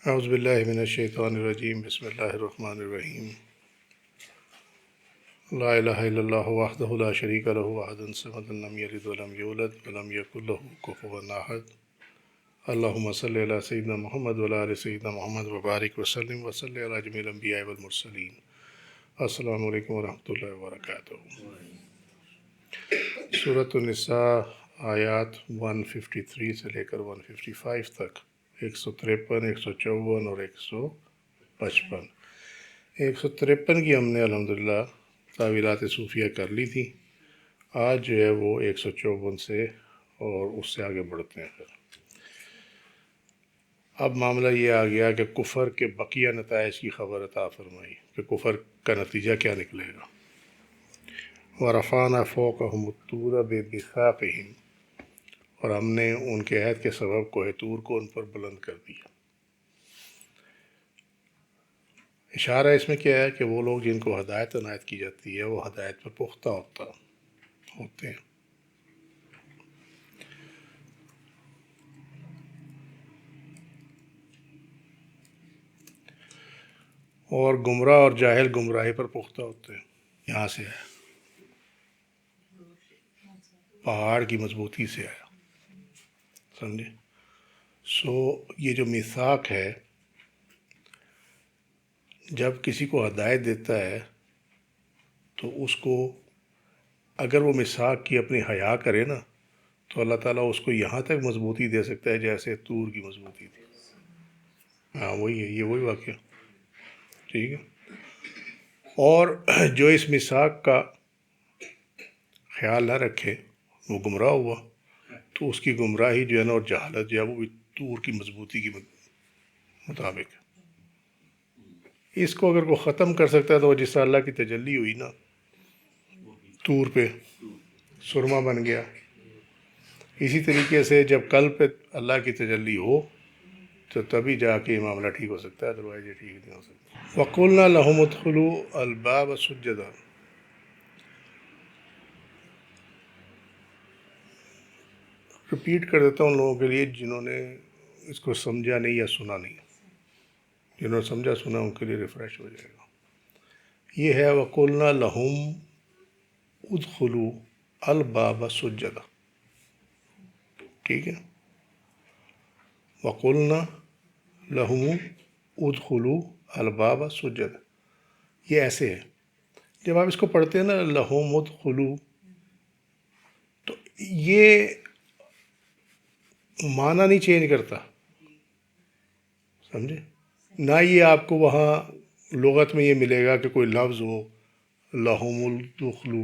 اعوذ باللہ من الشیطان الرجیم بسم اللہ الرحمن الرحیم لا الہ الا اللہ وحدہ لا شریک لہ احد الصمد لم یلد ولم یولد ولم یکن لہ کفوا احد اللہم صلی علی سیدنا محمد وعلی آل سیدنا محمد وبارک وسلم وصلی علی جمیع الانبیاء والمرسلین۔ السلام علیکم ورحمۃ اللہ وبرکاتہ۔ سورۃ النساء آیات 153 سے لے کر 155 تک، 153، 154 اور 155۔ 153 کی ہم نے الحمدللہ تعویلات صوفیہ کر لی تھی۔ آج جو ہے وہ 154 سے اور اس سے آگے بڑھتے ہیں۔ پھر اب معاملہ یہ آ گیا کہ کفر کے بقیہ نتائج کی خبر عطا فرمائی کہ کفر کا نتیجہ کیا نکلے گا۔ وَرَفَعْنَا فَوْقَهُمُ الطُّورَ بِمِيثَاقِهِمْ، اور ہم نے ان کے عہد کے سبب کوہ طور کو ان پر بلند کر دیا۔ اشارہ اس میں کیا ہے کہ وہ لوگ جن کو ہدایت عنایت کی جاتی ہے وہ ہدایت پر پختہ ہوتے ہیں۔ اور گمراہ اور جاہل گمراہی پر پختہ ہوتے ہیں۔ یہاں سے آیا، پہاڑ کی مضبوطی سے آیا، سمجھے؟ یہ جو میثاق ہے، جب کسی کو ہدایت دیتا ہے تو اس کو اگر وہ میثاق کی اپنی حیا کرے نا تو اللہ تعالیٰ اس کو یہاں تک مضبوطی دے سکتا ہے جیسے طور کی مضبوطی تھی۔ ہاں وہی ہے، یہ وہی واقعہ، ٹھیک ہے۔ اور جو اس میثاق کا خیال نہ رکھے وہ گمراہ ہوا، تو اس کی گمراہی جو ہے نا اور جہالت جو ہے وہ بھی طور کی مضبوطی کے مطابق ہے۔ اس کو اگر کوئی ختم کر سکتا ہے تو جس طرح اللہ کی تجلی ہوئی نا طور پہ، سرما بن گیا، اسی طریقے سے جب قلب پہ اللہ کی تجلی ہو تو تبھی جا کے یہ معاملہ ٹھیک ہو سکتا ہے، ادروائز یہ ٹھیک نہیں ہو سکتا۔ وَقُلْنَا لَهُمُ ادْخُلُوا الْبَابَ سُجَّدًا، ریپیٹ کر دیتا ہوں ان لوگوں کے لیے جنہوں نے اس کو سمجھا نہیں یا سنا نہیں۔ جنہوں نے سمجھا سنا ان کے لیے ریفریش ہو جائے گا۔ یہ ہے وَقُلْنَا لَهُمْ ادْخُلُوا الْبَابَ سُجَّدًا، ٹھیک ہے۔ وَقُلْنَا لَهُمْ ادْخُلُوا الْبَابَ سُجَّدًا، یہ ایسے ہے۔ جب آپ اس کو پڑھتے ہیں نا لَهُمْ ادْخُلُوا، تو یہ معنی نہیں چینج کرتا، سمجھے؟ نہ یہ آپ کو وہاں لغت میں یہ ملے گا کہ کوئی لفظ ہو لَهُمُ الدُّخْلُ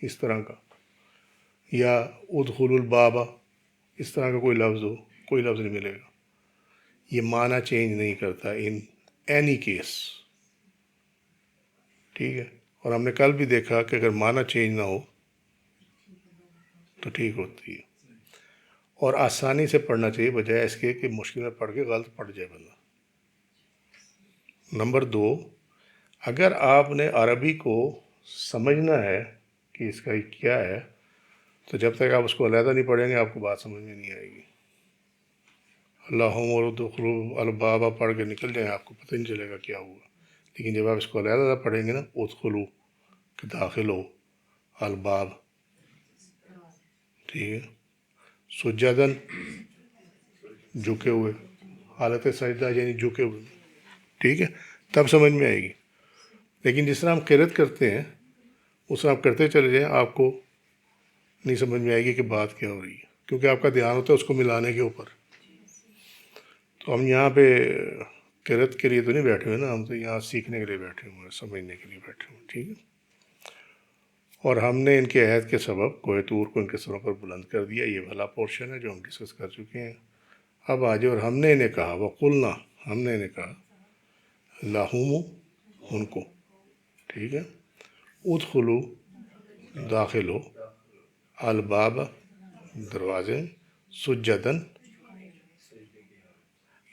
اس طرح کا، یا ادخلوا الباب اس طرح کا کوئی لفظ ہو، کوئی لفظ نہیں ملے گا۔ یہ معنی چینج نہیں کرتا ان اینی کیس، ٹھیک ہے۔ اور ہم نے کل بھی دیکھا کہ اگر معنی چینج نہ ہو تو ٹھیک ہوتی ہے، اور آسانی سے پڑھنا چاہیے بجائے اس کے کہ مشکل میں پڑھ کے غلط پڑھ جائے بندہ۔ نمبر 2، اگر آپ نے عربی کو سمجھنا ہے کہ اس کا کیا ہے تو جب تک آپ اس کو علیحدہ نہیں پڑھیں گے آپ کو بات سمجھ میں نہیں آئے گی۔ اللہم ادخلوا الباب پڑھ کے نکل جائیں، آپ کو پتہ نہیں چلے گا کیا ہوا۔ لیکن جب آپ اس کو علیحدہ پڑھیں گے نا، ادخلوا کہ داخل ہو، الباب، ٹھیک ہے، سجدن جھکے ہوئے، حالت سجدہ یعنی جھکے ہوئے، ٹھیک ہے، تب سمجھ میں آئے گی۔ لیکن جس طرح ہم قرأت کرتے ہیں اس طرح آپ کرتے چلے جائیں، آپ کو نہیں سمجھ میں آئے گی کہ بات کیا ہو رہی ہے، کیونکہ آپ کا دھیان ہوتا ہے اس کو ملانے کے اوپر۔ تو ہم یہاں پہ قرأت کے لیے تو نہیں بیٹھے ہوئے نا، ہم تو یہاں سیکھنے کے لیے بیٹھے ہوئے ہیں، سمجھنے کے لیے بیٹھے ہوئے ہیں، ٹھیک ہے۔ اور ہم نے ان کے عہد کے سبب کوہ طور کو ان کے سروں پر بلند کر دیا، یہ بھلا پورشن ہے جو ہم ڈسکس کر چکے ہیں۔ اب آج اور ہم نے انہیں کہا، وقلنا، ہم نے انہیں کہا، لہم ان کو، ٹھیک ہے، ادخلو داخل ہو، الباب دروازے، سجدن،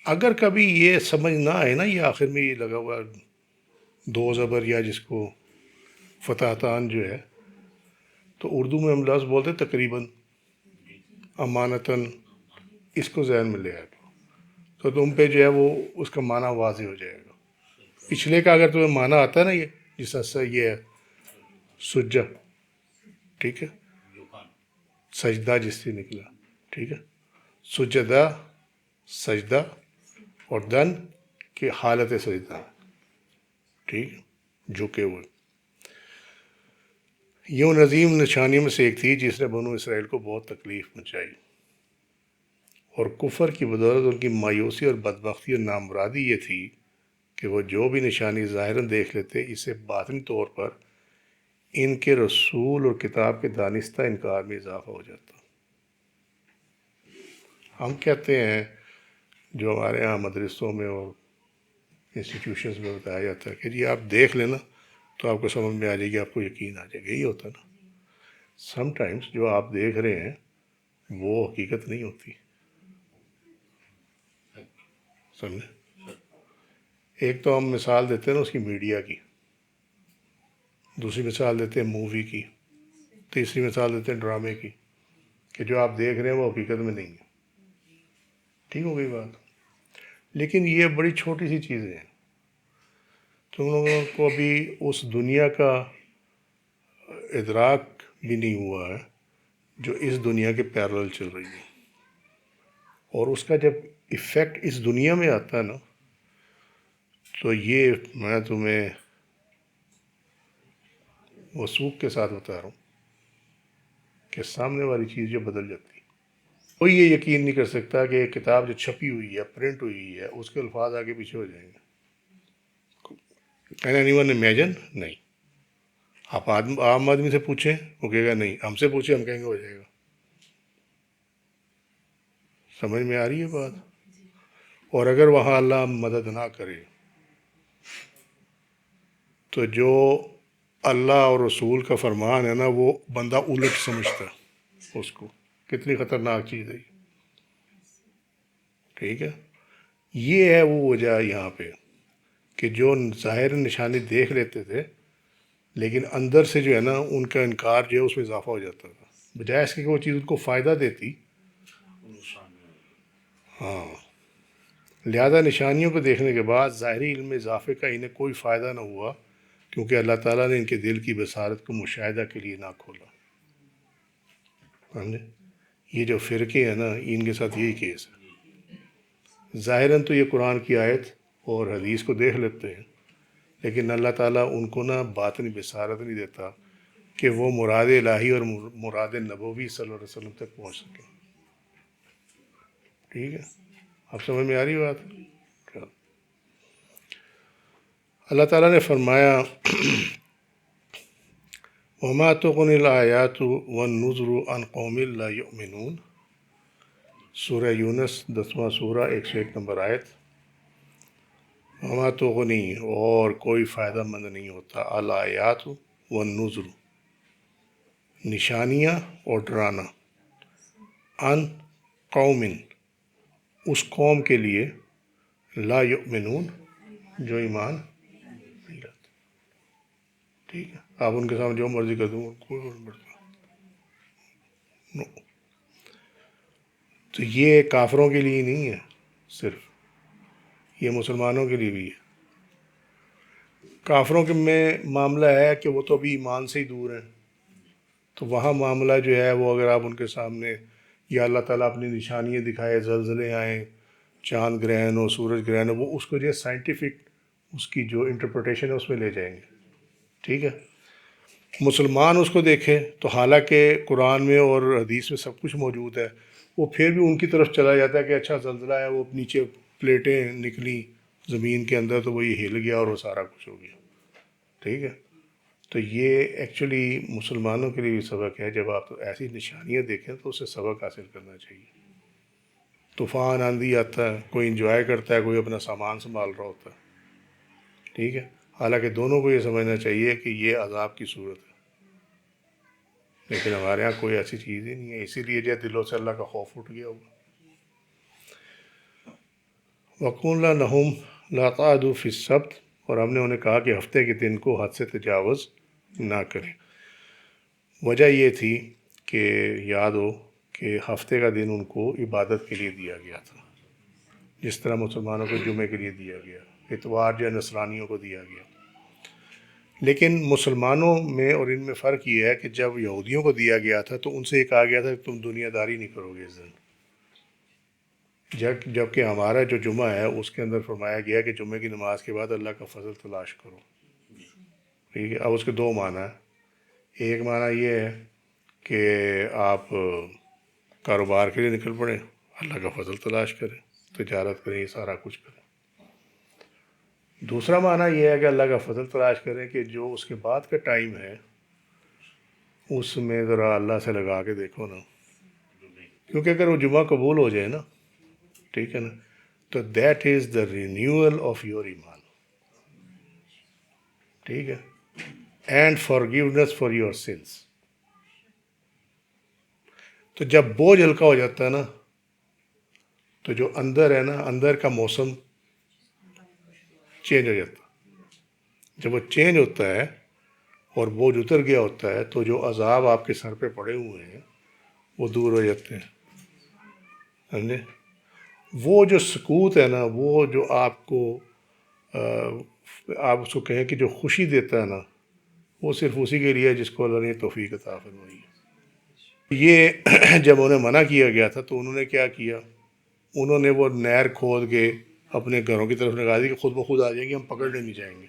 اگر کبھی یہ سمجھ نہ آئے نا، یہ آخر میں یہ لگا ہوا دو زبر یا جس کو فتحتان جو ہے، تو اردو میں ہم لفظ بولتے تقریباً، امانتاً، اس کو ذہن میں لے آئے۔ تو تم پہ جو ہے وہ اس کا معنی واضح ہو جائے گا. پچھلے کا اگر تمہیں معنی آتا ہے نا، یہ جس طرح سے یہ ہے سجا، ٹھیک ہے، سجدہ جس سے نکلا، ٹھیک ہے، سجدہ سجدہ، اور دن کی حالت سجدہ، ٹھیک ہے، جھکے ہوئے. یوں نظیم نشانیوں میں سے ایک تھی جس نے بنو اسرائیل کو بہت تکلیف پہنچائی، اور کفر کی بدولت ان کی مایوسی اور بدبختی اور نامرادی یہ تھی کہ وہ جو بھی نشانی ظاہراً دیکھ لیتے، اس سے باطنی طور پر ان کے رسول اور کتاب کے دانستہ انکار میں اضافہ ہو جاتا. ہم کہتے ہیں، جو ہمارے ہاں مدرسوں میں اور انسٹیٹیوشنز میں بتایا جاتا ہے کہ جی آپ دیکھ لینا تو آپ کو سمجھ میں آ جائے گی، آپ کو یقین آ جائے گا. یہی ہوتا ہے نا. سم ٹائمز جو آپ دیکھ رہے ہیں وہ حقیقت نہیں ہوتی. سمجھے؟ ایک تو ہم مثال دیتے ہیں نا اس کی میڈیا کی، دوسری مثال دیتے ہیں مووی کی، تیسری مثال دیتے ہیں ڈرامے کی، کہ جو آپ دیکھ رہے ہیں وہ حقیقت میں نہیں ہے. ٹھیک ہو گئی بات؟ لیکن یہ بڑی چھوٹی سی چیزیں ہیں. تم لوگوں کو ابھی اس دنیا کا ادراک بھی نہیں ہوا ہے جو اس دنیا کے پیرل چل رہی ہے، اور اس کا جب ایفیکٹ اس دنیا میں آتا ہے نا، تو یہ میں تمہیں وثوق کے ساتھ بتا رہا ہوں کہ سامنے والی چیز جو بدل جاتی ہے. کوئی یہ یقین نہیں کر سکتا کہ ایک کتاب جو چھپی ہوئی ہے، پرنٹ ہوئی ہے، اس کے الفاظ آگے پیچھے ہو جائیں گے. Can any one imagine? نہیں. آپ عام آدمی سے پوچھیں وہ کہے گا نہیں، ہم سے پوچھیں ہم کہیں گے ہو جائے گا. سمجھ میں آ رہی ہے بات؟ اور اگر وہاں اللہ مدد نہ کرے تو جو اللہ اور رسول کا فرمان ہے نا، وہ بندہ الٹ سمجھتا ہے اس کو. کتنی خطرناک چیز ہے یہ. ٹھیک ہے. یہ ہے وہ وجہ یہاں پہ کہ جو ظاہر نشانی دیکھ لیتے تھے لیکن اندر سے جو ہے نا ان کا انکار جو ہے اس میں اضافہ ہو جاتا تھا، بجائے اس کے کہ وہ چیز ان کو فائدہ دیتی. ہاں. لہذا نشانیوں کو دیکھنے کے بعد ظاہری علم میں اضافے کا انہیں کوئی فائدہ نہ ہوا، کیونکہ اللہ تعالیٰ نے ان کے دل کی بصارت کو مشاہدہ کے لیے نہ کھولا. سمجھے؟ یہ جو فرقے ہیں نا، ان کے ساتھ یہی کیس ہے. ظاہراً تو یہ قرآن کی آیت اور حدیث کو دیکھ لیتے ہیں، لیکن اللہ تعالیٰ ان کو نا باطنی بصارت نہیں دیتا کہ وہ مراد الہی اور مراد نبوی صلی اللہ علیہ وسلم تک پہنچ سکے. ٹھیک ہے؟ اب سمجھ میں آ رہی بات؟ اللہ تعالیٰ نے فرمایا وَمَا تُغْنِ الْآيَاتُ وَالنُّذُرُ عَنْ قَوْمٍ لَا يُؤْمِنُونَ. سورہ یونس 10واں سورہ 101 نمبر آیت. وَمَا تُغْنِ، اور کوئی فائدہ مند نہیں ہوتا، الْآيَاتُ وَالنُّذُرُ، نشانیاں اور ڈرانا، عن قوم، اس قوم کے لیے، لا یؤمنون، جو ایمان نہیں لاتے. ٹھیک ہے. آپ ان کے سامنے جو مرضی کر دوں کوئی فرق نہیں پڑتا. نو. تو یہ کافروں کے لیے نہیں ہے صرف، یہ مسلمانوں کے لیے بھی ہے. کافروں کے میں معاملہ ہے کہ وہ تو ابھی ایمان سے ہی دور ہیں، تو وہاں معاملہ جو ہے وہ اگر آپ ان کے سامنے یا اللہ تعالیٰ اپنی نشانیاں دکھائے، زلزلے آئیں، چاند گرہن ہو، سورج گرہن ہو، وہ اس کو جو ہے سائنٹیفک اس کی جو انٹرپریٹیشن ہے اس میں لے جائیں گے. ٹھیک ہے. مسلمان اس کو دیکھیں تو حالانکہ قرآن میں اور حدیث میں سب کچھ موجود ہے، وہ پھر بھی ان کی طرف چلا جاتا ہے کہ اچھا زلزلہ ہے، وہ نیچے پلیٹیں نکلی زمین کے اندر تو وہ یہ ہل گیا اور وہ سارا کچھ ہو گیا. ٹھیک ہے. تو یہ ایکچولی مسلمانوں کے لیے بھی سبق ہے. جب آپ ایسی نشانیاں دیکھیں تو اسے سبق حاصل کرنا چاہیے. طوفان آندھی آتا ہے، کوئی انجوائے کرتا ہے، کوئی اپنا سامان سنبھال رہا ہوتا ہے. ٹھیک ہے. حالانکہ دونوں کو یہ سمجھنا چاہیے کہ یہ عذاب کی صورت ہے، لیکن ہمارے ہاں کوئی ایسی چیز ہی نہیں ہے. اسی لیے جو دلوں سے اللہ کا خوف اٹھ گیا ہوگا. وَقُلْنَا لَهُمْ لَا تَعْدُوا فِي السَّبْتِ، اور ہم نے انہیں کہا کہ ہفتے کے دن کو حد سے تجاوز نہ کریں. وجہ یہ تھی کہ یاد ہو کہ ہفتے کا دن ان کو عبادت کے لیے دیا گیا تھا، جس طرح مسلمانوں کو جمعے کے لیے دیا گیا، اتوار جو نصرانیوں کو دیا گیا۔ لیکن مسلمانوں میں اور ان میں فرق یہ ہے کہ جب یہودیوں کو دیا گیا تھا تو ان سے یہ کہا گیا تھا کہ تم دنیا داری نہیں کرو گے اس دن، جبکہ ہمارا جو جمعہ ہے اس کے اندر فرمایا گیا کہ جمعے کی نماز کے بعد اللہ کا فضل تلاش کرو۔ ٹھیک ہے، اب اس کے دو معنی ہیں۔ ایک معنی یہ ہے کہ آپ کاروبار کے لیے نکل پڑیں، اللہ کا فضل تلاش کریں، تجارت کریں، یہ سارا کچھ کریں۔ دوسرا معنی یہ ہے کہ اللہ کا فضل تلاش کریں کہ جو اس کے بعد کا ٹائم ہے اس میں ذرا اللہ سے لگا کے دیکھو نا، کیونکہ اگر وہ جمعہ قبول ہو جائے نا، ٹھیک ہے نا، تو that is the renewal of your ایمان، ٹھیک ہے، and forgiveness for your since. تو جب بوجھ ہلکا ہو جاتا ہے نا تو جو اندر ہے نا، اندر کا موسم چینج ہو جاتا ہے۔ جب وہ چینج ہوتا ہے اور بوجھ اتر گیا ہوتا ہے تو جو عذاب آپ کے سر پہ پڑے ہوئے ہیں وہ دور ہو جاتے ہیں، سمجھے؟ وہ جو سکوت ہے نا، وہ جو آپ کو آپ اس کو کہیں کہ جو خوشی دیتا ہے نا، وہ صرف اسی کے لیے ہے جس کو اللہ نے توفیق عطا فرمائی ہے۔ یہ جب انہیں منع کیا گیا تھا تو انہوں نے کیا کیا؟ انہوں نے وہ نہر کھود کے اپنے گھروں کی طرف لگا دی کہ خود بخود آ جائیں گے، ہم پکڑنے نہیں جائیں گے۔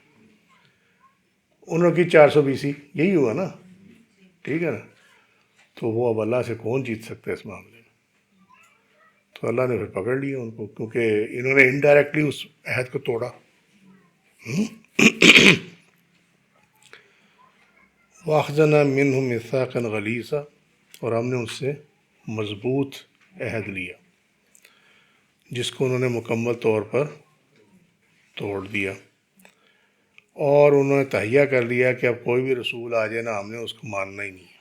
انہوں کی 420، یہی ہوا نا، ٹھیک ہے نا۔ تو وہ اب اللہ سے کون جیت سکتا ہے اس معاملے میں؟ تو اللہ نے پھر پکڑ لیا ان کو، کیونکہ انہوں نے انڈائریکٹلی اس عہد کو توڑا۔ وَأَخَذْنَا مِنْهُمْ مِيثَاقًا غَلِيظًا، اور ہم نے ان سے مضبوط عہد لیا جس کو انہوں نے مکمل طور پر توڑ دیا، اور انہوں نے تہیہ کر لیا کہ اب کوئی بھی رسول آ جائے نا، ہم نے اس کو ماننا ہی نہیں ہے۔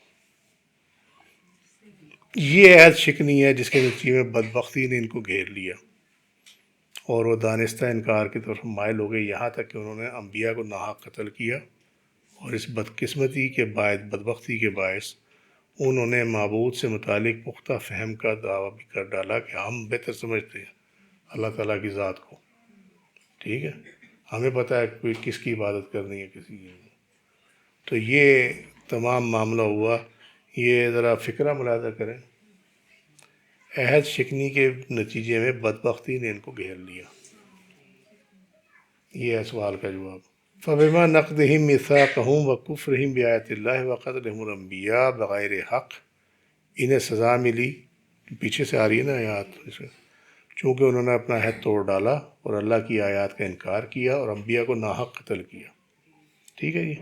یہ عہد شکنی ہے جس کے نتیجے میں بدبختی نے ان کو گھیر لیا اور وہ دانستہ انکار کی طرف مائل ہو گئے، یہاں تک کہ انہوں نے انبیاء کو ناحق قتل کیا، اور اس بدقسمتی کے باعث، بدبختی کے باعث، انہوں نے معبود سے متعلق پختہ فہم کا دعویٰ بھی کر ڈالا کہ ہم بہتر سمجھتے ہیں اللہ تعالیٰ کی ذات کو، ٹھیک ہے، ہمیں پتہ ہے کوئی کس کی عبادت کرنی ہے، کسی کی۔ تو یہ تمام معاملہ ہوا۔ یہ ذرا فکرہ ملاحظہ کریں، عہد شکنی کے نتیجے میں بدبختی نے ان کو گھیر لیا۔ یہ ہے سوال کا جواب۔ فَبِمَا نَقْضِهِمْ مِيثَاقَهُمْ وَكُفْرِهِمْ بِآيَاتِ اللَّهِ وَقَتْلِهِمُ الْأَنْبِيَاءَ بغیر حق، انہیں سزا ملی، پیچھے سے آ رہی ہے نا آیات، چونکہ انہوں نے اپنا عہد توڑ ڈالا اور اللہ کی آیات کا انکار کیا اور انبیاء کو ناحق قتل کیا، ٹھیک ہے جی۔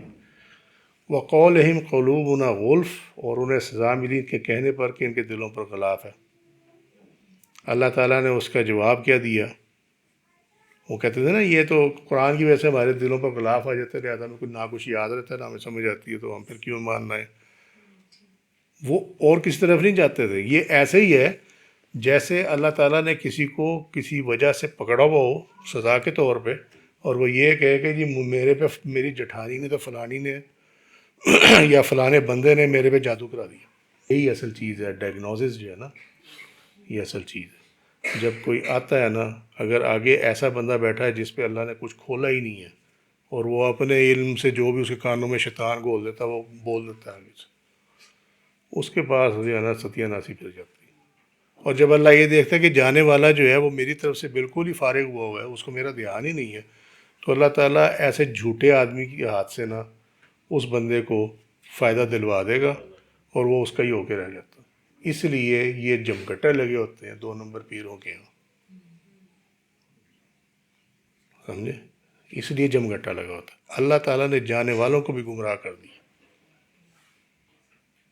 وَقَوْلِهِمْ قُلُوبُنَا غُلْفٌ، اور انہیں سزا ملی ان کے کہنے پر کہ ان کے دلوں پر غلاف ہے۔ اللہ تعالیٰ نے اس کا جواب کیا دیا؟ وہ کہتے تھے نا یہ تو قرآن کی وجہ سے ہمارے دلوں پر غلاف آ جاتے، لہٰذا ہمیں کچھ نہ کچھ یاد رہتا ہے، نہ ہمیں سمجھ آتی ہے، تو ہم پھر کیوں ماننا ہے؟ وہ اور کسی طرف نہیں جاتے تھے۔ یہ ایسے ہی ہے جیسے اللہ تعالیٰ نے کسی کو کسی وجہ سے پکڑا ہوا ہو سزا کے طور پہ، اور وہ یہ کہے کہ جی میرے پہ میری جٹھانی نے تو فلانی نے یا فلانے بندے نے میرے پہ جادو کرا دیا۔ یہی اصل چیز ہے، ڈائگنوسس جو ہے نا، یہ اصل چیز ہے۔ جب کوئی آتا ہے نا، اگر آگے ایسا بندہ بیٹھا ہے جس پہ اللہ نے کچھ کھولا ہی نہیں ہے، اور وہ اپنے علم سے جو بھی اس کے کانوں میں شیطان گھول دیتا ہے وہ بول دیتا ہے آگے سے، اس کے پاس جو ہے نا ستیہ ناسی پھر جاتی ہے۔ اور جب اللہ یہ دیکھتا ہے کہ جانے والا جو ہے وہ میری طرف سے بالکل ہی فارغ ہوا ہے، اس کو میرا دھیان ہی نہیں ہے، تو اللہ تعالیٰ ایسے جھوٹے آدمی کے ہاتھ سے نا اس بندے کو فائدہ دلوا دے گا اور وہ اس کا ہی ہو کے رہ جاتا ہے۔ اس لیے یہ جمگٹے لگے ہوتے ہیں 2 نمبر پیروں کے یہاں، سمجھے؟ اس لیے جمگٹا لگا ہوتا ہے۔ اللہ تعالیٰ نے جانے والوں کو بھی گمراہ کر دیا،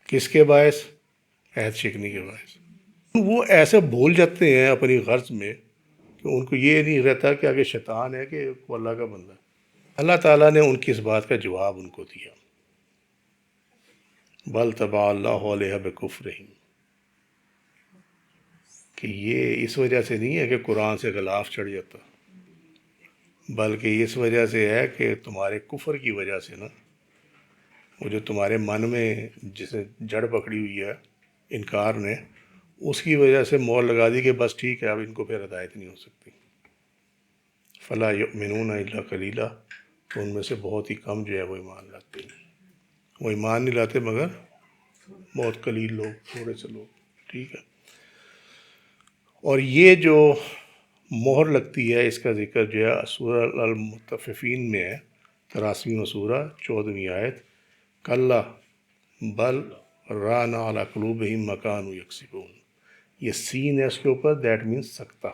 کس کے باعث؟ عہد شکنی کے باعث۔ وہ ایسے بھول جاتے ہیں اپنی غرض میں کہ ان کو یہ نہیں رہتا کہ آگے شیطان ہے کہ وہ اللہ کا بندہ ہے۔ اللہ تعالیٰ نے ان کی اس بات کا جواب ان کو دیا، بل طبع اللہ علیہ بکفرہم، کہ یہ اس وجہ سے نہیں ہے کہ قرآن سے غلاف چڑھ جاتا، بلکہ اس وجہ سے ہے کہ تمہارے کفر کی وجہ سے نا، وہ جو تمہارے من میں جسے جڑ پکڑی ہوئی ہے انکار نے، اس کی وجہ سے مور لگا دی کہ بس ٹھیک ہے اب ان کو پھر ہدایت نہیں ہو سکتی۔ فلا یؤمنون الا قلیلا، تو ان میں سے بہت ہی کم جو ہے وہ ایمان لاتے ہیں. وہ ایمان نہیں لاتے مگر بہت قلیل لوگ، تھوڑے سے لوگ. ٹھیک ہے. اور یہ جو مہر لگتی ہے اس کا ذکر جو ہے سورہ المطففین میں ہے، 83واں سورہ 14ویں آیت. کلا بل ران علی قلوبہم ما کانوا یکسبون. یہ سین ہے اس کے اوپر، دیٹ مینس سکتہ.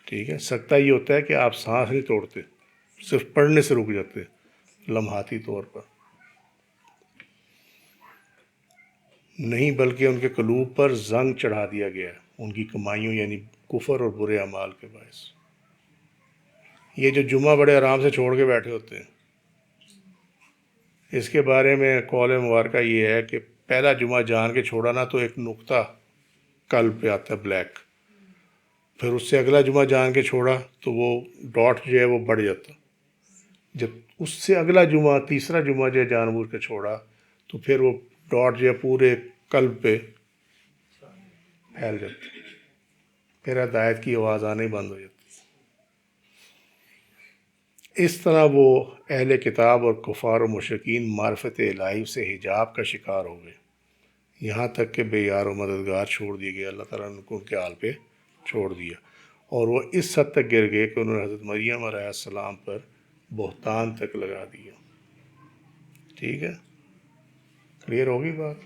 ٹھیک ہے. سکتہ یہ ہوتا ہے کہ آپ سانس نہیں توڑتے، صرف پڑھنے سے رک جاتے لمحاتی طور پر، نہیں بلکہ ان کے قلوب پر زنگ چڑھا دیا گیا ہے ان کی کمائیوں یعنی کفر اور برے اعمال کے باعث. یہ جو جمعہ بڑے آرام سے چھوڑ کے بیٹھے ہوتے ہیں، اس کے بارے میں قول مبارکہ یہ ہے کہ پہلا جمعہ جان کے چھوڑا نا تو ایک نقطہ قلب پہ آتا ہے بلیک، پھر اس سے اگلا جمعہ جان کے چھوڑا تو وہ ڈاٹ جو ہے وہ بڑھ جاتا، جب اس سے اگلا جمعہ تیسرا جمعہ جو ہے جان بوجھ کے چھوڑا تو پھر وہ ڈاٹ جو ہے پورے قلب پہ پھیل جاتی، پھر ہدایت کی آواز آنے بند ہو جاتی. اس طرح وہ اہل کتاب اور کفار و مشرکین معرفت الہی سے حجاب کا شکار ہو گئے، یہاں تک کہ بے یار و مددگار چھوڑ دیے گئے. اللہ تعالیٰ نے ان کے حال پہ چھوڑ دیا، اور وہ اس حد تک گر گئے کہ انہوں نے حضرت مریم علیہ السلام پر بہتان تک لگا دیا. ٹھیک ہے. کلیئر ہوگی بات؟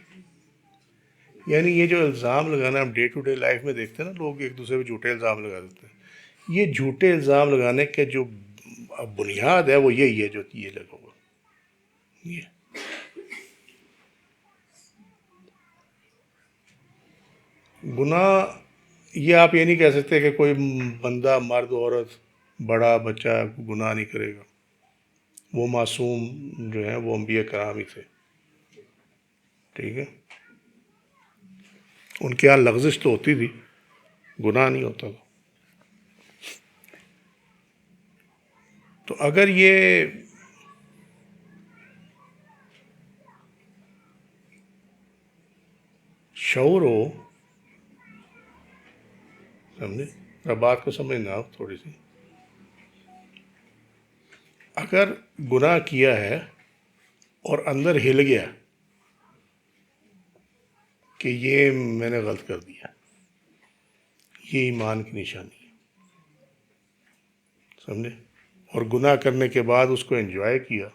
یعنی یہ جو الزام لگانا ہم ڈے ٹو ڈے لائف میں دیکھتے ہیں نا، لوگ ایک دوسرے پہ جھوٹے الزام لگا دیتے ہیں. یہ جھوٹے الزام لگانے کے جو بنیاد ہے وہ یہی ہے جو یہ لگا ہوا. یہ گناہ، یہ آپ یہ نہیں کہہ سکتے کہ کوئی بندہ مرد عورت بڑا بچہ گناہ نہیں کرے گا. وہ معصوم جو ہیں وہ انبیاء کرام ہی تھے. ٹھیک ہے. ان کے یہاں لغزش تو ہوتی تھی، گناہ نہیں ہوتا تھا. تو اگر یہ شعور ہو، سمجھے بات کو سمجھنا تھوڑی سی، اگر گناہ کیا ہے اور اندر ہل گیا کہ یہ میں نے غلط کر دیا، یہ ایمان کی نشانی ہے. سمجھے. اور گناہ کرنے کے بعد اس کو انجوائے کیا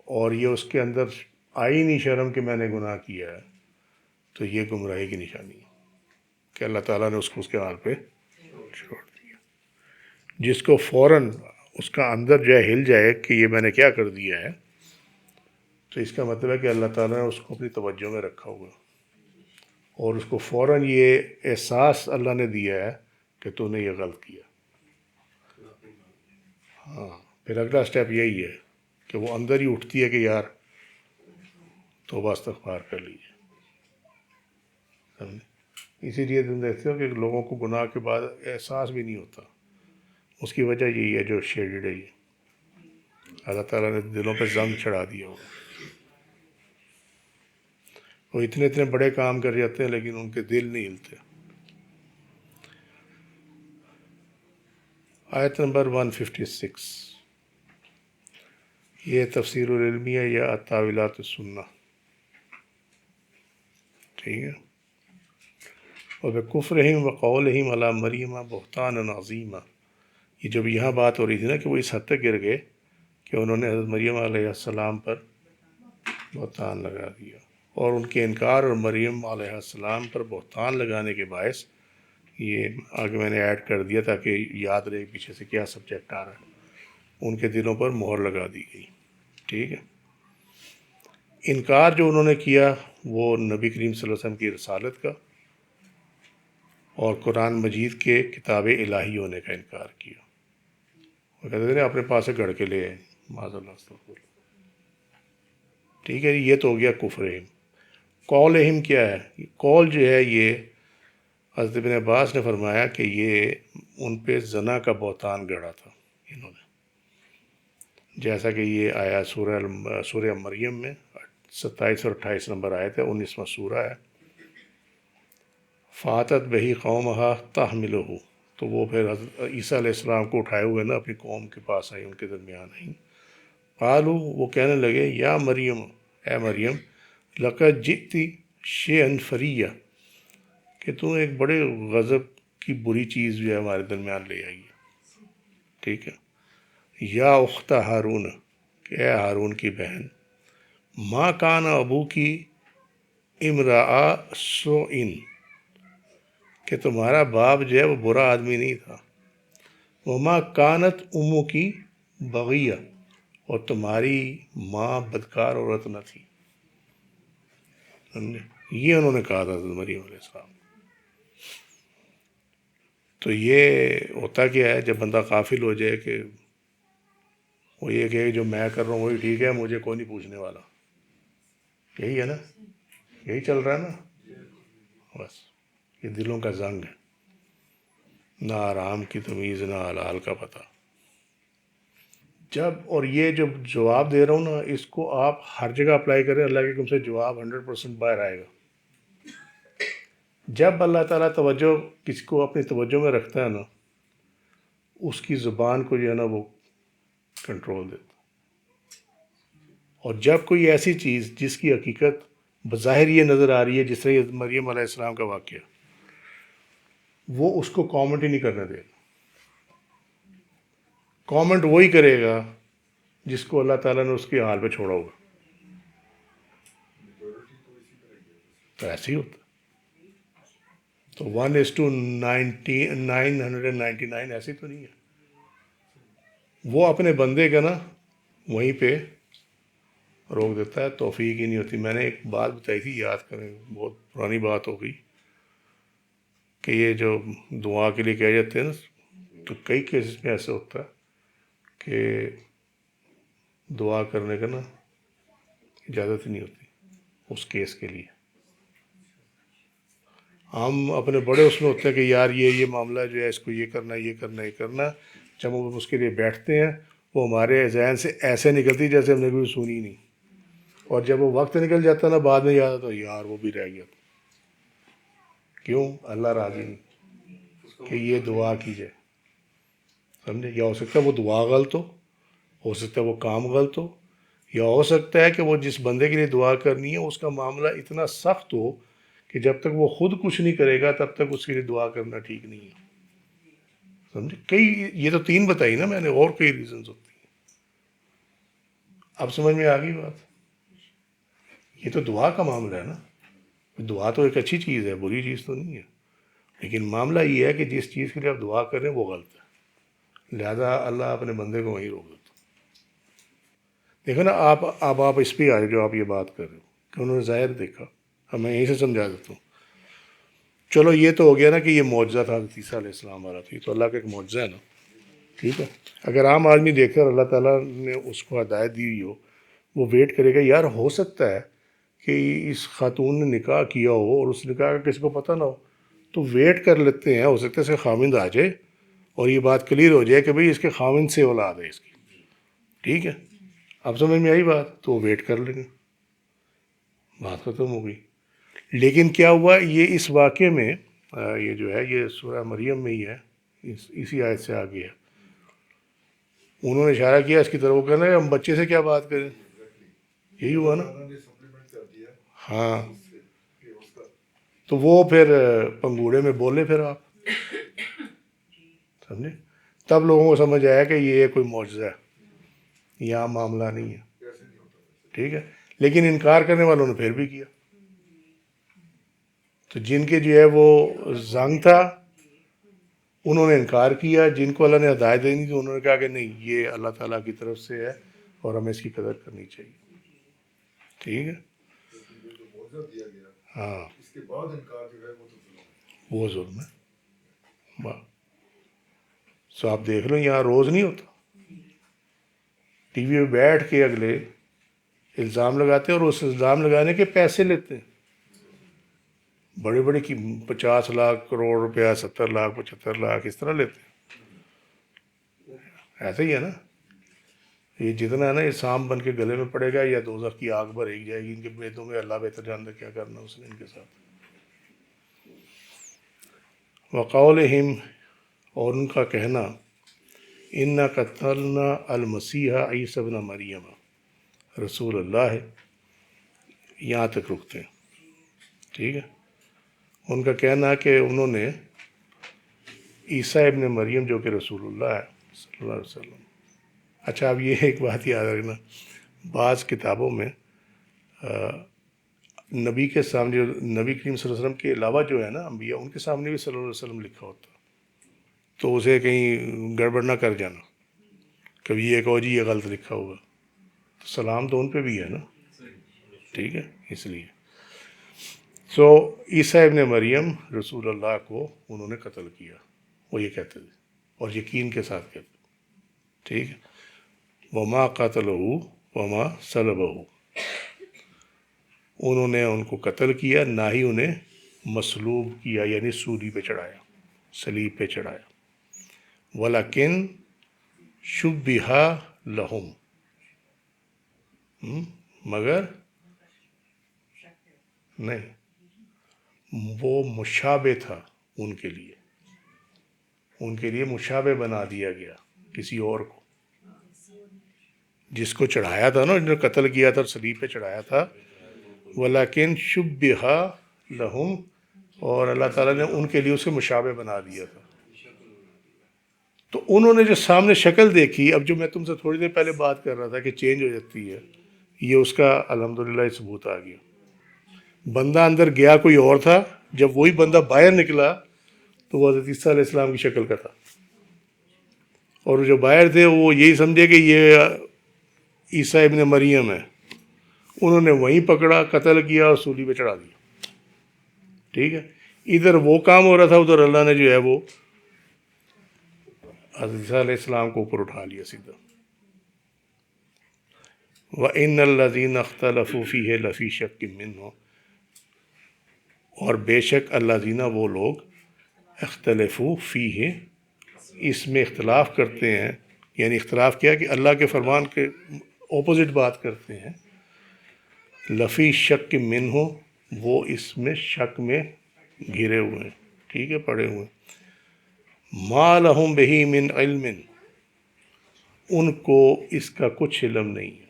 اور یہ اس کے اندر آئی نہیں شرم کہ میں نے گناہ کیا ہے، تو یہ گمراہی کی نشانی ہے کہ اللہ تعالیٰ نے اس کو اس کے حال پہ چھوڑ دیا. جس کو فوراً اس کا اندر جو ہے ہل جائے کہ یہ میں نے کیا کر دیا ہے، تو اس کا مطلب ہے کہ اللہ تعالیٰ نے اس کو اپنی توجہ میں رکھا ہوا، اور اس کو فوراً یہ احساس اللہ نے دیا ہے کہ تو نے یہ غلط کیا. ہاں. پھر اگلا سٹیپ یہی ہے کہ وہ اندر ہی اٹھتی ہے کہ یار توبہ استغفار کر لیجیے. سمجھے. اسی لیے تم دیکھتے ہو کہ لوگوں کو گناہ کے بعد احساس بھی نہیں ہوتا. اس کی وجہ یہی ہے جو شیڈڈ ہے، یہ اللہ تعالیٰ نے دلوں پہ زنگ چڑھا دیا ہوگا. وہ اتنے بڑے کام کر جاتے ہیں لیکن ان کے دل نہیں ہلتے. آیت نمبر 156، یہ تفسیر العلمیہ یا التاویلات السنہ. ٹھیک ہے. وَبِكُفْرِهِمْ وَقَوْلِهِمْ عَلَى مَرْيَمَ بُهْتَانًا عَظِيمًا. یہ جب یہاں بات ہو رہی تھی نا کہ وہ اس حد تک گر گئے کہ انہوں نے حضرت مریم علیہ السلام پر بہتان لگا دیا، اور ان کے انکار اور مریم علیہ السلام پر بہتان لگانے کے باعث، یہ آگے میں نے ایڈ کر دیا تاکہ یاد رہے پیچھے سے کیا سبجیکٹ آ رہا ہے، ان کے دلوں پر مہر لگا دی گئی. ٹھیک ہے. انکار جو انہوں نے کیا وہ نبی کریم صلی اللہ علیہ وسلم کی رسالت کا اور قرآن مجید کے کتاب الہی ہونے کا انکار کیا. وہ کہتے تھے اپنے پاس سے گھڑ کے لے آئے، معاذ اللہ استغفر اللہ. ٹھیک ہے. یہ تو ہو گیا کفرہم. قولہم کیا ہے؟ قول جو ہے یہ حضرت ابن عباس نے فرمایا کہ یہ ان پہ زنا کا بہتان گڑا تھا انہوں نے، جیسا کہ یہ آیا سورہ مریم میں 27 اور 28 نمبر آئے تھے، 19واں سورہ ہے. فاتت بہی قومہا تحملہ، تو وہ پھر حضرت عیسیٰ علیہ السلام کو اٹھائے ہوئے نا اپنی قوم کے پاس آئی، ان کے درمیان آئیں. قالو، وہ کہنے لگے، یا مریم، اے مریم، لقد جئتی شیئا فریہ، کہ تو ایک بڑے غضب کی بری چیز جو ہے ہمارے درمیان لے آئی ہے. ٹھیک ہے. یا اخت ہارون، کہ اے ہارون کی بہن، ما کان ابو کی امرا سوئن، کہ تمہارا باپ جو ہے وہ برا آدمی نہیں تھا. وما کانت امو کی بغیہ، اور تمہاری ماں بدکار عورت نہ تھی. سمجھے؟ یہ انہوں نے کہا تھا حضرت مریم علیہ السلام. تو یہ ہوتا کیا ہے جب بندہ غافل ہو جائے کہ وہ یہ کہ جو میں کر رہا ہوں وہی ٹھیک ہے، مجھے کوئی نہیں پوچھنے والا. یہی ہے نا، یہی چل رہا ہے نا. بس یہ دلوں کا زنگ ہے، نہ آرام کی تمیز نہ حلال کا پتہ. جب اور یہ جو جواب دے رہا ہوں نا، اس کو آپ ہر جگہ اپلائی کریں، اللہ کے حکم سے جواب 100% باہر آئے گا. جب اللہ تعالیٰ توجہ کسی کو اپنی توجہ میں رکھتا ہے نا، اس کی زبان کو جو ہے نا وہ کنٹرول دیتا. اور جب کوئی ایسی چیز جس کی حقیقت بظاہر یہ نظر آ رہی ہے، جس طرح یہ مریم علیہ السلام کا واقعہ، وہ اس کو کامنٹ ہی نہیں کرنے دے گا. کامنٹ وہی کرے گا جس کو اللہ تعالیٰ نے اس کے حال پہ چھوڑا ہوگا. تو ایسے ہی ہوتا. تو 1:999 ایسی تو نہیں ہے. وہ اپنے بندے کا نا وہیں پہ روک دیتا ہے، توفیق ہی نہیں ہوتی. میں نے ایک بات بتائی تھی، یاد کریں، بہت پرانی بات ہو گئی، کہ یہ جو دعا کے لیے کہہ جاتے ہیں نا، تو کئی کیسز میں ایسا ہوتا ہے کہ دعا کرنے کا نا اجازت ہی نہیں ہوتی اس کیس کے لیے. ہم اپنے بڑے اس میں ہوتے ہیں کہ یار یہ معاملہ جو ہے اس کو یہ کرنا یہ کرنا یہ کرنا. جب ہم اس کے لیے بیٹھتے ہیں وہ ہمارے ذہن سے ایسے نکلتی جیسے ہم نے کبھی سنی نہیں. اور جب وہ وقت نکل جاتا نا بعد میں یاد آتا یار وہ بھی رہ گیا. کیوں؟ اللہ راضی نہیں کہ یہ دعا کی جائے. سمجھے؟ یا ہو سکتا ہے وہ دعا غلط ہو سکتا ہے وہ کام غلط ہو، یا ہو سکتا ہے کہ وہ جس بندے کے لیے دعا کرنی ہے اس کا معاملہ اتنا سخت ہو کہ جب تک وہ خود کچھ نہیں کرے گا تب تک اس کے لیے دعا کرنا ٹھیک نہیں ہے. سمجھے؟ کئی، یہ تو 3 بتائی نا میں نے، اور کئی ریزنز ہوتی ہیں. اب سمجھ میں آ گئی بات؟ یہ تو دعا کا معاملہ ہے نا. دعا تو ایک اچھی چیز ہے، بری چیز تو نہیں ہے. لیکن معاملہ یہ ہے کہ جس چیز کے لیے آپ دعا کر رہے ہیں وہ غلط ہے، لہذا اللہ اپنے بندے کو وہیں روک دیتا. دیکھو نا آپ اس پہ آئے جو آپ یہ بات کر رہے ہو کہ انہوں نے ظاہر دیکھا. اب میں یہیں سے سمجھا دیتا ہوں. چلو یہ تو ہو گیا نا کہ یہ معجزہ تھا حضرت عیسیٰ علیہ السلام والا، تھی تو اللہ کا ایک معجزہ ہے نا. ٹھیک ہے. اگر عام آدمی دیکھ کر اللہ تعالیٰ نے اس کو ہدایت دی ہوئی ہو، وہ ویٹ کرے گا یار ہو سکتا ہے کہ اس خاتون نے نکاح کیا ہو اور اس نکاح کا کسی کو پتہ نہ ہو، تو ویٹ کر لیتے ہیں، ہو سکتا ہے اس کا خاوند آ جائے اور یہ بات کلیئر ہو جائے کہ بھئی اس کے خاوند سے اولاد ہے اس کی. ٹھیک ہے. اب سمجھ میں آئی بات؟ تو وہ ویٹ کر لیں گے، بات ختم ہو گئی. لیکن کیا ہوا، یہ اس واقعے میں یہ جو ہے یہ سورہ مریم میں ہی ہے، اسی آیت سے آگے ہے. انہوں نے اشارہ کیا اس کی طرف، وہ کہنا ہے ہم بچے سے کیا بات کریں. یہی ہوا نا. ہاں. تو وہ پھر پنگوڑے میں بولے پھر آپ سمجھے. تب لوگوں کو سمجھ آیا کہ یہ کوئی معجزہ ہے، یہاں معاملہ نہیں ہے. ٹھیک ہے. لیکن انکار کرنے والوں نے پھر بھی کیا. تو جن کے جو ہے وہ زنگ تھا انہوں نے انکار کیا، جن کو اللہ نے ہدایت دینی تھی انہوں نے کہا کہ نہیں یہ اللہ تعالیٰ کی طرف سے ہے اور ہمیں اس کی قدر کرنی چاہیے. ٹھیک ہے. ہاں وہ ظلم ہے. سو آپ دیکھ لو یہاں روز نہیں ہوتا، ٹی وی پہ بیٹھ کے اگلے الزام لگاتے ہیں اور اس الزام لگانے کے پیسے لیتے ہیں بڑے بڑے کی 50 لاکھ کروڑ روپیہ، 70 لاکھ 75 لاکھ اس طرح لیتے ہیں. ایسا ہی ہے نا. یہ جتنا ہے نا یہ سام بن کے گلے میں پڑے گا یا دوزخ کی آگ بھر ایک جائے گی ان کے بیتوں میں. اللہ بہتر جانتا کیا کرنا اس نے ان کے ساتھ. وقولہم اور ان کا کہنا انا قتلنا المسیح عیسی ابن مریم رسول اللہ ہے، یہاں تک رکتے ہیں، ٹھیک ہے۔ ان کا کہنا ہے کہ انہوں نے عیسیٰ ابن مریم جو کہ رسول اللہ ہے صلی اللہ علیہ وسلم۔ اچھا، اب یہ ایک بات یاد رکھنا، بعض کتابوں میں نبی کے سامنے، نبی کریم صلی اللہ علیہ وسلم کے علاوہ جو ہے نا انبیاء، ان کے سامنے بھی صلی اللہ علیہ وسلم لکھا ہوتا، تو اسے کہیں گڑبڑ نہ کر جانا، کبھی یہ کہو جی یہ غلط لکھا ہوگا، تو سلام تو ان پہ بھی ہے نا، ٹھیک ہے، اس لیے سو عیسیٰ ابن مریم رسول اللہ کو انہوں نے قتل کیا، وہ یہ کہتے تھے اور یقین کے ساتھ کہتے تھے، ٹھیک ہے۔ وما قتلہ وما صلبہ، انہوں نے ان کو قتل کیا، نہ ہی انہیں مصلوب کیا، یعنی سولی پہ چڑھایا، صلیب پہ چڑھایا۔ ولیکن شبہ لہم، مگر نہیں، وہ مشابہ تھا ان کے لیے مشابہ بنا دیا گیا کسی اور کو، جس کو چڑھایا تھا نا، جنہوں نے قتل کیا تھا اور صلیب پہ چڑھایا تھا۔ ولیکن شبہ لہم، اور اللہ تعالیٰ نے ان کے لیے اسے مشابہ بنا دیا تھا۔ تو انہوں نے جو سامنے شکل دیکھی، اب جو میں تم سے تھوڑی دیر پہلے بات کر رہا تھا کہ چینج ہو جاتی ہے، یہ اس کا الحمدللہ ثبوت آ گیا۔ بندہ اندر گیا کوئی اور تھا، جب وہی بندہ باہر نکلا تو وہ حضرت عیسیٰ علیہ السلام کی شکل کا تھا، اور جو باہر تھے وہ یہی سمجھے کہ یہ عیسیٰ ابن مریم ہے، انہوں نے وہیں پکڑا، قتل کیا اور سولی پہ چڑھا دیا، ٹھیک ہے۔ ادھر وہ کام ہو رہا تھا، ادھر اللہ نے جو ہے وہ حضرت عیسیٰ علیہ السلام کو اوپر اٹھا لیا سیدھا۔ وَإِنَّ الَّذِينَ اخْتَلَفُوا فِيهِ لَفِي شَكٍّ مِّنْهُ، اور بے شک الذین، وہ لوگ، اختلفوا فیہ، اس میں اختلاف کرتے ہیں، یعنی اختلاف کیا کہ اللہ کے فرمان کے اپوزٹ بات کرتے ہیں، لفی شک منہ، وہ اس میں شک میں گھرے ہوئے ہیں، ٹھیک ہے، پڑے ہوئے ہیں۔ ما لہم بہ من علم، ان کو اس کا کچھ علم نہیں ہے،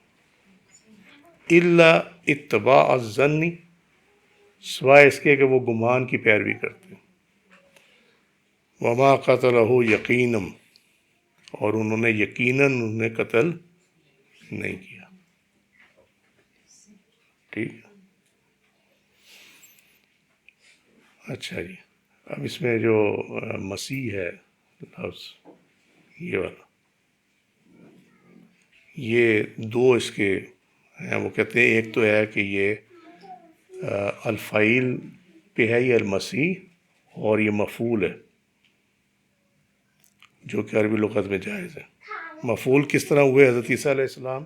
الا اتباع الظن، سوائے اس کے کہ وہ گمان کی پیروی کرتے ہیں۔ وما قتلہ یقینا، اور انہوں نے یقیناً انہیں قتل نہیں کیا، ٹھیک ہے۔ اچھا جی، اب اس میں جو مسیح ہے لفظ، یہ والا، یہ دو اس کے ہیں، وہ کہتے ہیں ایک تو ہے کہ یہ الفعیل پہ ہے، یہ المسیح، اور یہ مفعول ہے جو کہ عربی لغت میں جائز ہے۔ مفعول کس طرح ہوئے حضرت عیسیٰ علیہ السلام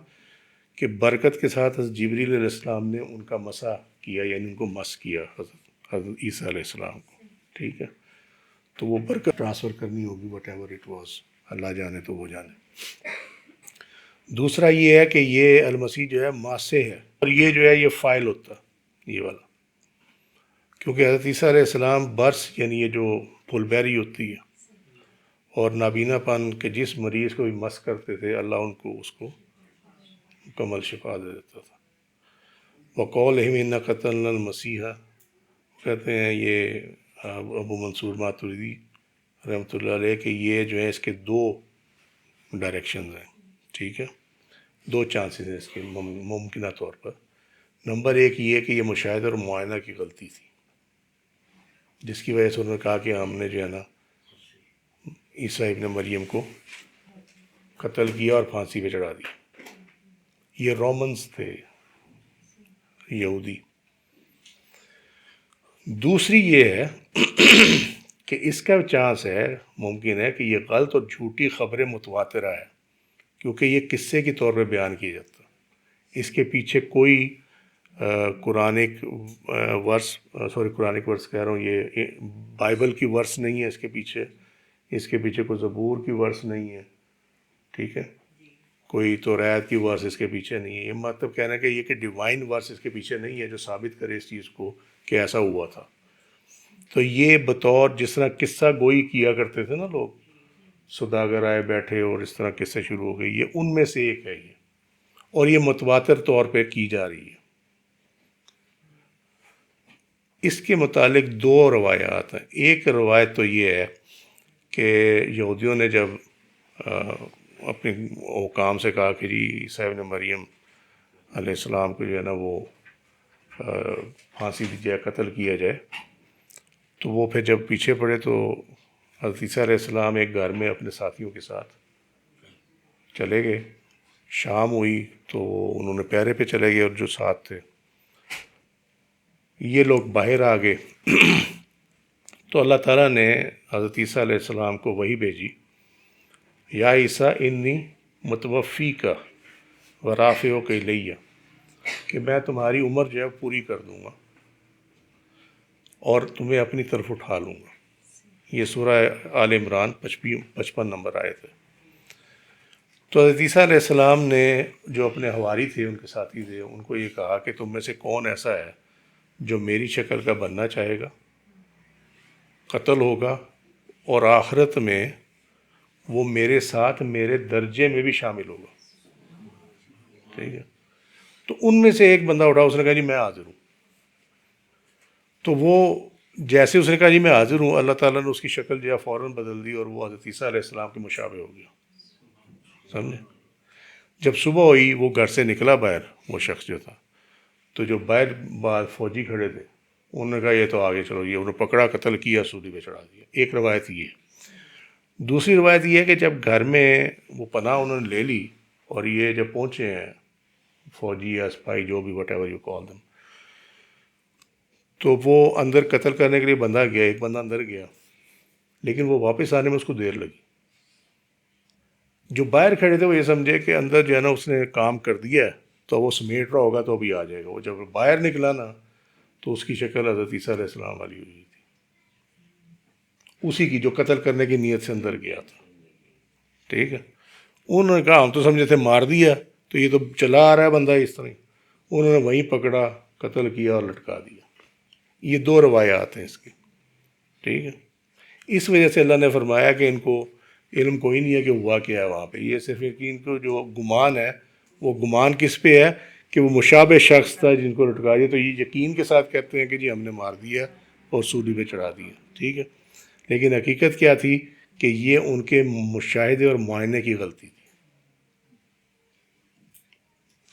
کہ برکت کے ساتھ حضرت جبریل علیہ السلام نے ان کا مسح کیا، یعنی ان کو مس کیا حضرت عیسیٰ علیہ السلام کو، ٹھیک ہے۔ تو وہ برکت ٹرانسفر کرنی ہوگی، وٹ ایور اٹ واز، اللہ جانے تو وہ جانے۔ دوسرا یہ ہے کہ یہ المسیح جو ہے ماسے ہے، اور یہ جو ہے یہ فاعل ہوتا، یہ والا، کیونکہ حضرت عیسیٰ علیہ السلام برس، یعنی یہ جو پھول بیری ہوتی ہے، اور نابینا پن کے جس مریض کو بھی مس کرتے تھے، اللہ ان کو اس کو مکمل شفا دے دیتا تھا۔ وقولہم انا قتلنا المسیح، کہتے ہیں یہ ابو منصور ماتریدی رحمۃ اللہ علیہ کہ یہ جو ہے اس کے دو ڈائریکشنز ہیں، ٹھیک ہے، دو چانسز ہیں اس کے ممکنہ طور پر۔ نمبر ایک یہ کہ یہ مشاہدہ اور معائنہ کی غلطی تھی، جس کی وجہ سے انہوں نے کہا کہ ہم نے جو ہے نا عیسیٰ ابن مریم کو قتل کیا اور پھانسی پہ چڑھا دیا۔ یہ رومنز تھے، یہودی۔ دوسری یہ ہے کہ اس کا چانس ہے، ممکن ہے کہ یہ غلط اور جھوٹی خبریں متواترہ ہے، کیونکہ یہ قصے کے طور پہ بیان کیا جاتا، اس کے پیچھے کوئی قرآنک ورس کہہ رہا ہوں، یہ بائبل کی ورس نہیں ہے اس کے پیچھے کوئی زبور کی ورس نہیں ہے، ٹھیک ہے، کوئی توریت کی ورس اس کے پیچھے نہیں ہے۔ یہ مطلب کہنا ہے کہ یہ کہ ڈیوائن ورس اس کے پیچھے نہیں ہے جو ثابت کرے اس چیز کو کہ ایسا ہوا تھا۔ تو یہ بطور جس طرح قصہ گوئی کیا کرتے تھے نا لوگ، سوداگر آئے بیٹھے اور اس طرح قصے شروع ہو گئی، یہ ان میں سے ایک ہے یہ، اور یہ متواتر طور پہ کی جا رہی ہے۔ اس کے متعلق دو روایات ہیں۔ ایک روایت تو یہ ہے کہ یہودیوں نے جب اپنے حکام سے کہا کہ جی عیسیٰ ابن مریم علیہ السلام کو جو ہے نا وہ پھانسی دی جائے، قتل کیا جائے، تو وہ پھر جب پیچھے پڑے تو حضرت عیسیٰ علیہ السلام ایک گھر میں اپنے ساتھیوں کے ساتھ چلے گئے۔ شام ہوئی تو انہوں نے پیرے پہ چلے گئے، اور جو ساتھ تھے یہ لوگ باہر آ گئے تو اللہ تعالیٰ نے حضرت عیسیٰ علیہ السلام کو وحی بھیجی، یا عیسیٰ انی متوفی کا ورافعو کے لیہ، کہ میں تمہاری عمر جو ہے پوری کر دوں گا اور تمہیں اپنی طرف اٹھا لوں گا۔ یہ سورہ آل عمران 55 نمبر آیت ہے۔ تو حضرت عیسیٰ علیہ السلام نے جو اپنے حواری تھے، ان کے ساتھی تھے، ان کو یہ کہا کہ تم میں سے کون ایسا ہے جو میری شکل کا بننا چاہے گا، قتل ہوگا، اور آخرت میں وہ میرے ساتھ میرے درجے میں بھی شامل ہوگا۔ ٹھیک ہے، تو ان میں سے ایک بندہ اٹھا، اس نے کہا جی میں حاضر ہوں۔ تو وہ جیسے اس نے کہا جی میں حاضر ہوں، اللہ تعالیٰ نے اس کی شکل جو ہے فوراً بدل دی، اور وہ حضرت عیسیٰ علیہ السلام کے مشابہ ہو گیا۔ سمجھے؟ جب صبح ہوئی وہ گھر سے نکلا باہر، وہ شخص جو تھا، تو جو باہر فوجی کھڑے تھے انہوں نے کہا یہ تو آگے چلو، یہ انہوں نے پکڑا، قتل کیا، سولی پہ چڑھا دیا۔ ایک روایت یہ ہے۔ دوسری روایت یہ ہے کہ جب گھر میں وہ پناہ انہوں نے لے لی، اور یہ جب پہنچے ہیں فوجی یا سپاہی جو بھی وٹ ایور یو کال دم، تو وہ اندر قتل کرنے کے لیے بندہ گیا، ایک بندہ اندر گیا، لیکن وہ واپس آنے میں اس کو دیر لگی۔ جو باہر کھڑے تھے وہ یہ سمجھے کہ اندر جو ہے نا اس نے کام کر دیا ہے، تو وہ سمیٹ رہا ہوگا تو ابھی آ جائے گا۔ وہ جب باہر نکلا نا تو اس کی شکل حضرت عیسیٰ علیہ السلام والی ہوئی تھی، اسی کی جو قتل کرنے کی نیت سے اندر گیا تھا۔ ٹھیک ہے، انہوں نے کہا ہم تو سمجھے تھے مار دیا، تو یہ تو چلا آ رہا ہے بندہ اس طرح ہی۔ انہوں نے وہیں پکڑا، قتل کیا اور لٹکا دیا۔ یہ دو روایات ہیں اس کی۔ ٹھیک ہے، اس وجہ سے اللہ نے فرمایا کہ ان کو علم کوئی نہیں ہے کہ ہوا کیا ہے وہاں پہ، یہ صرف ان کو جو گمان ہے، وہ گمان کس پہ ہے کہ وہ مشابہ شخص تھا جن کو لٹکا دیا، تو یہ یقین کے ساتھ کہتے ہیں کہ جی ہم نے مار دیا اور سولی پہ چڑھا دیا۔ ٹھیک ہے، لیکن حقیقت کیا تھی کہ یہ ان کے مشاہدے اور معائنے کی غلطی تھی۔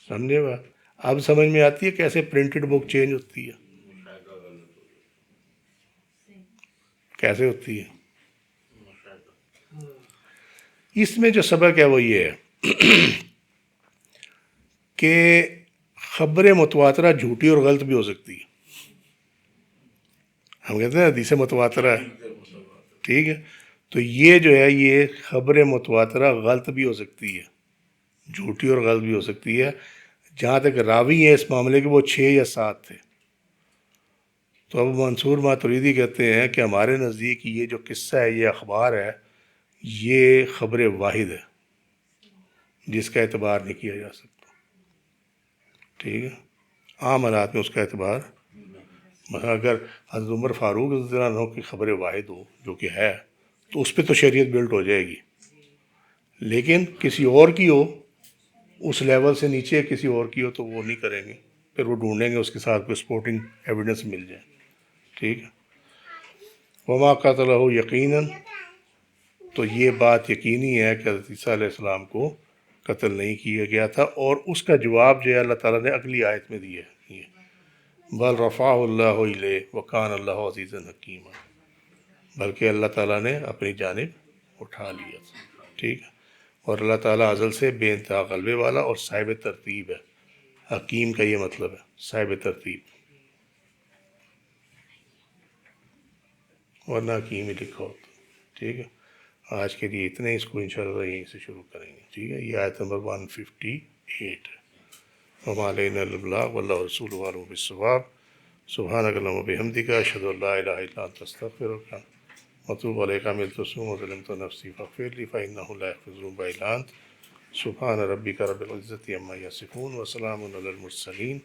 سمجھے بات؟ اب سمجھ میں آتی ہے کیسے پرنٹڈ بک چینج ہوتی ہے، کیسے ہوتی ہے۔ اس میں جو سبق ہے وہ یہ ہے کہ خبر متواترہ جھوٹی اور غلط بھی ہو سکتی ہے۔ ہم کہتے ہیں حدیث متواترہ ہے، ٹھیک ہے، تو یہ جو ہے یہ خبر متواترہ غلط بھی ہو سکتی ہے، جھوٹی اور غلط بھی ہو سکتی ہے۔ جہاں تک راوی ہیں اس معاملے کے وہ 6 یا 7 تھے۔ تو اب منصور ماتریدی کہتے ہیں کہ ہمارے نزدیک یہ جو قصہ ہے، یہ اخبار ہے، یہ خبر واحد ہے جس کا اعتبار نہیں کیا جا سکتا۔ ٹھیک ہے، عام حالات میں اس کا اعتبار، مثلا اگر حضرت عمر فاروق رضی اللہ عنہ کی خبر واحد ہو جو کہ ہے، تو اس پہ تو شریعت بلٹ ہو جائے گی، لیکن کسی اور کی ہو، اس لیول سے نیچے کسی اور کی ہو، تو وہ نہیں کریں گے، پھر وہ ڈھونڈیں گے اس کے ساتھ کوئی سپورٹنگ ایویڈنس مل جائے۔ ٹھیک ہے، وما قتلہ یقیناً، تو یہ بات یقینی ہے کہ حضرت عیسیٰ علیہ السلام کو قتل نہیں کیا گیا تھا، اور اس کا جواب جو ہے اللہ تعالیٰ نے اگلی آیت میں دیا ہے، یہ بل رفعہ اللہ الیہ وکان اللہ عزیزا حکیما، بلکہ اللہ تعالیٰ نے اپنی جانب اٹھا لیا تھا۔ ٹھیک ہے، اور اللہ تعالیٰ ازل سے بے انتہا غلبے والا اور صاحب ترتیب ہے۔ حکیم کا یہ مطلب ہے، صاحب ترتیب، ورنہ حکیم ہی لکھا ہوتا۔ ٹھیک ہے، آج کے لیے اتنے، اس کو انشاءاللہ یہیں سے شروع کریں گے۔ ٹھیک ہے، یہ آیت نمبر 158 ہے۔ وما علینا الا البلاغ واللہ رسولہ اعلم بالصواب۔ سبحانک اللہم وبحمدک، اشہد ان لا الہ الا انت، استغفرک واتوب الیک۔ عملت سوءا وظلمت نفسی فاغفر لی فانہ لا یغفر الذنوب الا انت۔ سبحان ربک رب العزۃ عما یصفون وسلام علی المرسلین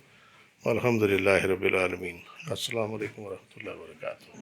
والحمد للہ رب العالمین۔ السلام علیکم ورحمۃ اللہ وبرکاتہ۔